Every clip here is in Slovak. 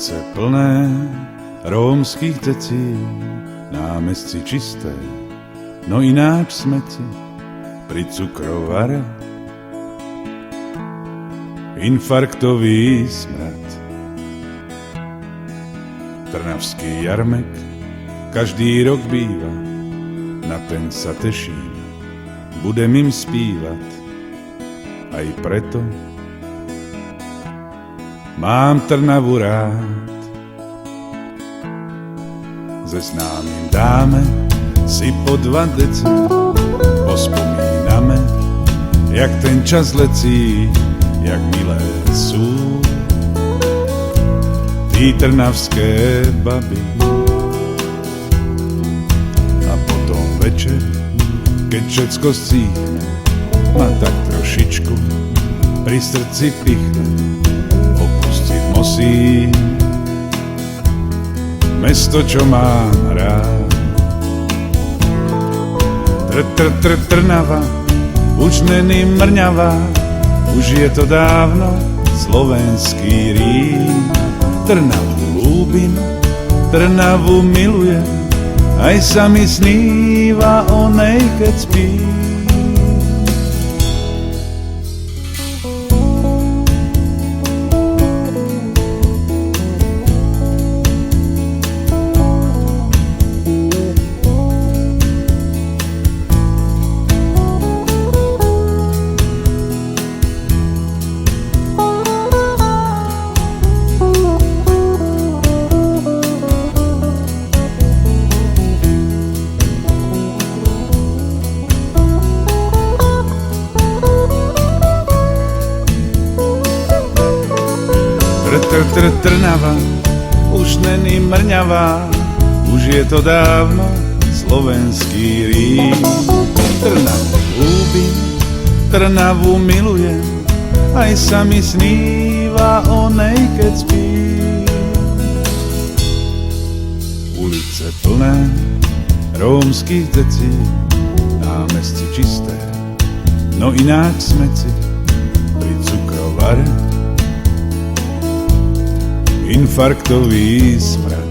Ulice plné rómskych decí, námestí čisté, no ináč smeti pri cukrovare. Infarktový smrad. Trnavský jarmek každý rok býva, na ten sa teším, budem im spívať. Aj preto mám Trnavu rád. Ze známym dáme si po 2 deci, pospomíname, jak ten čas lecí, jak milé sú tí trnavské baby. A potom večer, keď všetko stíchne, ma tak trošičku pri srdci pichne. Opustiť musím mesto, čo mám rád. Trnava už není mrňavá, už je to dávno slovenský Rím. Trnavu ľúbim, Trnavu milujem, aj sa mi sníva o nej, keď spím. Trnava už není mrňavá, už je to dávno slovenský Rím. Trnavu ľúbim, Trnavu milujem, aj sa mi sníva o nej, keď spím. Ulice plné rómskych decí, námestí čisté, no ináč smeci pri cukrovare. Infarktový smrad.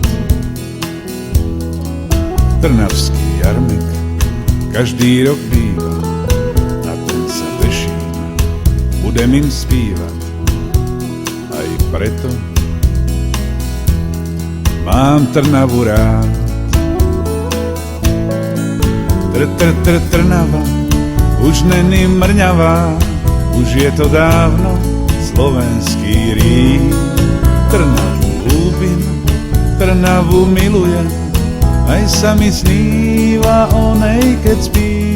Trnavský jarmek každý rok býva, na ten sa teším, budem im spívať. Aj preto mám Trnavu rád. Trnava už není mrňavá, už je to dávno slovenský Rím. Trnavu ľúbim, Trnavu milujem, aj sa mi sníva o nej, keď spím.